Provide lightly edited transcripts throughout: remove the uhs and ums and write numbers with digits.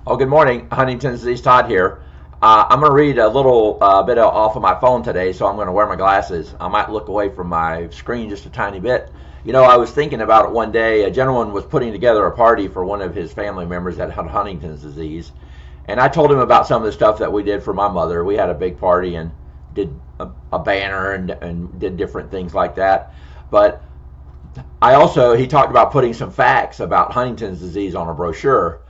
Oh, good morning. Huntington's disease, Todd here. I'm going to read a little bit off of my phone today, so I'm going to wear my glasses. I might look away from my screen just a tiny bit. I was thinking about it one day. A gentleman was putting together a party for one of his family members that had Huntington's disease, and I told him about some of the stuff that we did for my mother. We had a big party and did a banner and did different things like that. But he talked about putting some facts about Huntington's disease on a brochure.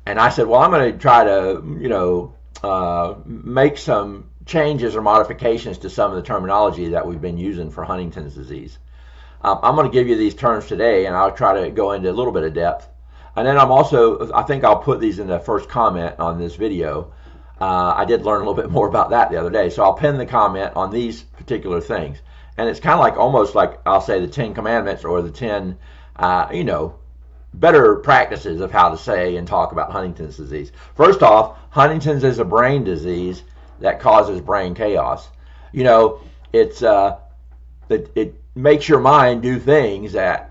And I said, well, I'm going to try to, make some changes or modifications to some of the terminology that we've been using for Huntington's disease. I'm going to give you these terms today, and I'll try to go into a little bit of depth. And then I think I'll put these in the first comment on this video. I did learn a little bit more about that the other day, so I'll pin the comment on these particular things. And it's kind of like almost like I'll say the 10 commandments or the 10, better practices of how to say and talk about Huntington's disease. First off, Huntington's is a brain disease that causes brain chaos. It makes your mind do things that,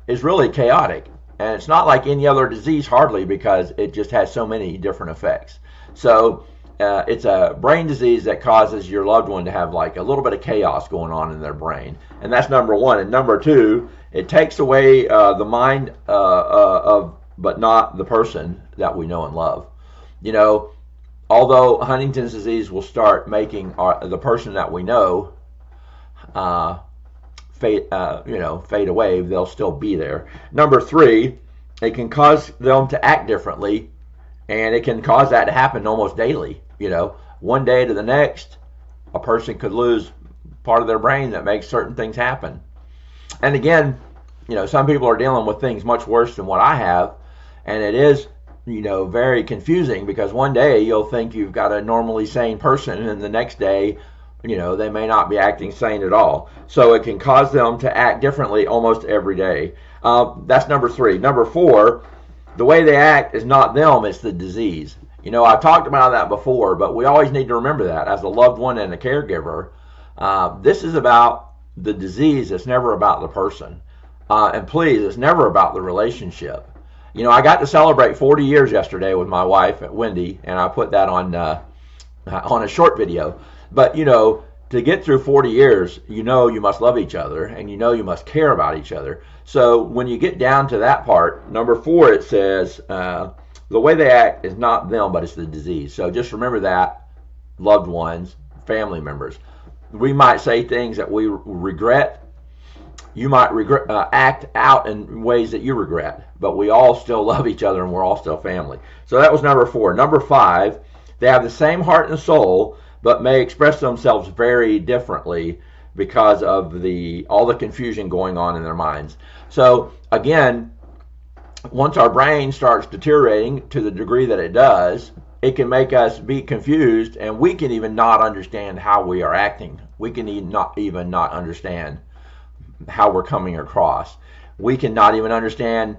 is really chaotic. And it's not like any other disease hardly, because it just has so many different effects. So it's a brain disease that causes your loved one to have like a little bit of chaos going on in their brain. And that's number one. And number two, it takes away the mind but not the person that we know and love. Although Huntington's disease will start making the person that we know fade away, they'll still be there. Number three, it can cause them to act differently, and it can cause that to happen almost daily. One day to the next, a person could lose part of their brain that makes certain things happen. And again, some people are dealing with things much worse than what I have, and it is, very confusing, because one day you'll think you've got a normally sane person, and the next day, they may not be acting sane at all. So it can cause them to act differently almost every day. That's number three. Number four, the way they act is not them, it's the disease. I've talked about that before, but we always need to remember that as a loved one and a caregiver. This is about the disease. It's never about the person. And please, it's never about the relationship. I got to celebrate 40 years yesterday with my wife, Wendy, and I put that on a short video. But, to get through 40 years, you must love each other, and you must care about each other. So when you get down to that part, number four, it says, the way they act is not them, but it's the disease. So just remember that, loved ones, family members. We might say things that we regret. You might act out in ways that you regret, but we all still love each other, and we're all still family. So that was number four. Number five, they have the same heart and soul, but may express themselves very differently because of all the confusion going on in their minds. So again, once our brain starts deteriorating to the degree that it does, it can make us be confused, and we can even not understand how we are acting. We can even not understand how we're coming across. We can not even understand,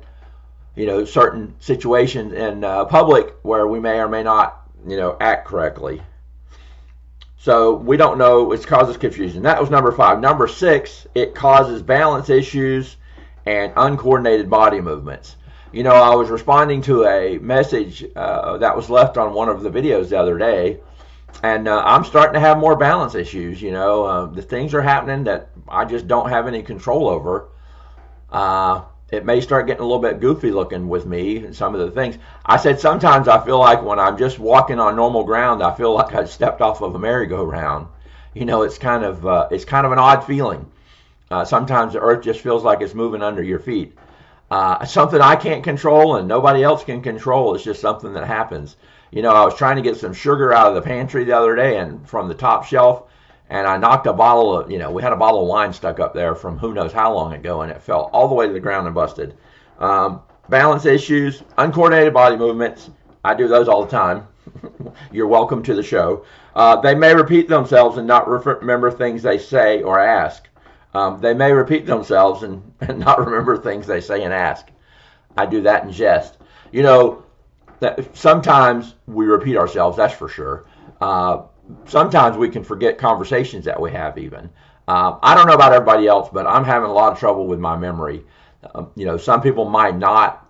certain situations in public where we may or may not, act correctly. So we don't know. It causes confusion. That was number five. Number six, it causes balance issues and uncoordinated body movements. I was responding to a message that was left on one of the videos the other day, and I'm starting to have more balance issues. The things are happening that I just don't have any control over. It may start getting a little bit goofy looking with me and some of the things. I said sometimes I feel like when I'm just walking on normal ground, I feel like I stepped off of a merry-go-round. It's kind of an odd feeling. Sometimes the earth just feels like it's moving under your feet. Something I can't control and nobody else can control. It's just something that happens. I was trying to get some sugar out of the pantry the other day and from the top shelf, and I knocked a bottle of, we had a bottle of wine stuck up there from who knows how long ago, and it fell all the way to the ground and busted. Balance issues, uncoordinated body movements, I do those all the time. You're welcome to the show. They may repeat themselves and not remember things they say or ask. They may repeat themselves and not remember things they say and ask. I do that in jest. That sometimes we repeat ourselves, that's for sure. Sometimes we can forget conversations that we have even. I don't know about everybody else, but I'm having a lot of trouble with my memory. Some people might not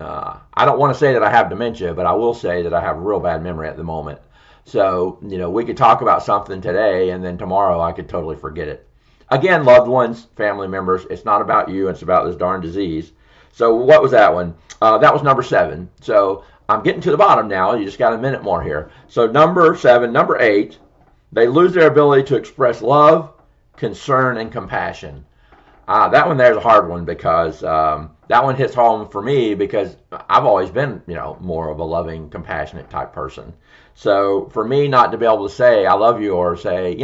I don't want to say that I have dementia, but I will say that I have a real bad memory at the moment. So, we could talk about something today, and then tomorrow I could totally forget it. Again, loved ones, family members, it's not about you, it's about this darn disease. So what was that one? That was number 7. So I'm getting to the bottom now. You just got a minute more here. So number 7, number 8, they lose their ability to express love, concern, and compassion. That one there is a hard one because that one hits home for me because I've always been, more of a loving, compassionate type person. So for me not to be able to say I love you or say,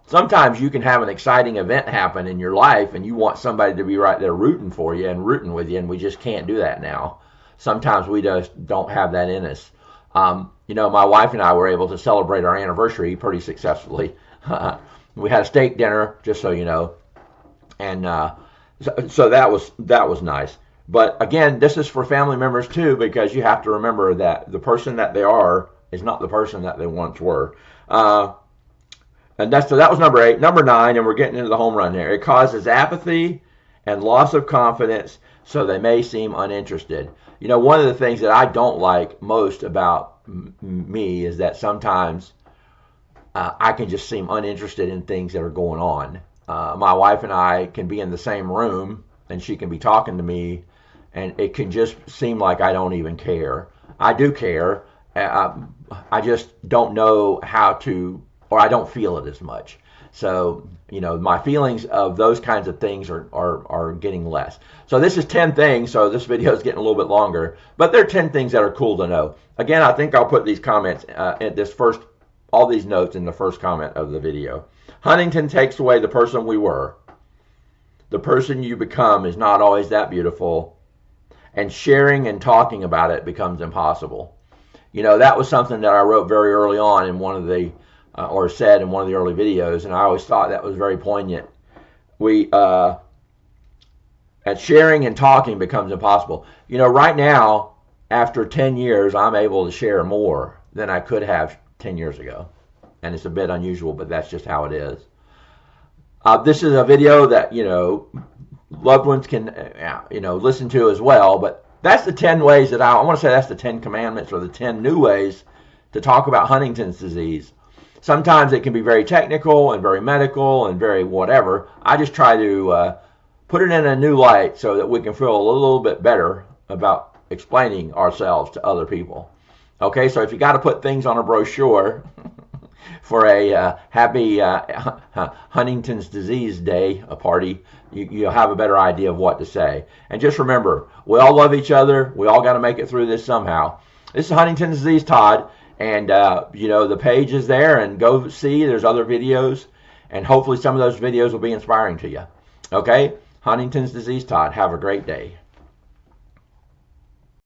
sometimes you can have an exciting event happen in your life and you want somebody to be right there rooting for you and rooting with you, and we just can't do that now. Sometimes we just don't have that in us. My wife and I were able to celebrate our anniversary pretty successfully. We had a steak dinner, just so you know. And so that was nice. But again, this is for family members too, because you have to remember that the person that they are is not the person that they once were. And that was number 8. Number 9, and we're getting into the home run here. It causes apathy and loss of confidence, so they may seem uninterested. One of the things that I don't like most about me is that sometimes I can just seem uninterested in things that are going on. My wife and I can be in the same room, and she can be talking to me, and it can just seem like I don't even care. I do care. I just don't know how to, or I don't feel it as much. So, my feelings of those kinds of things are getting less. So this is 10 things, so this video is getting a little bit longer, but there are 10 things that are cool to know. Again, I think I'll put these comments, all these notes in the first comment of the video. Huntington takes away the person we were. The person you become is not always that beautiful, and sharing and talking about it becomes impossible. That was something that I wrote very early on in one of the, or said in one of the early videos, and I always thought that was very poignant. At sharing and talking becomes impossible. Right now, after 10 years, I'm able to share more than I could have 10 years ago. And it's a bit unusual, but that's just how it is. This is a video that, loved ones can, listen to as well. But that's the 10 ways that I want to say that's the 10 commandments or the 10 new ways to talk about Huntington's disease. Sometimes it can be very technical and very medical and very whatever. I just try to put it in a new light so that we can feel a little bit better about explaining ourselves to other people. Okay, so if you got to put things on a brochure for a happy Huntington's disease day, a party, you'll have a better idea of what to say. And just remember, we all love each other. We all got to make it through this somehow. This is Huntington's disease, Todd. And, the page is there, and go see. There's other videos. And hopefully some of those videos will be inspiring to you. Okay? Huntington's disease, Todd. Have a great day.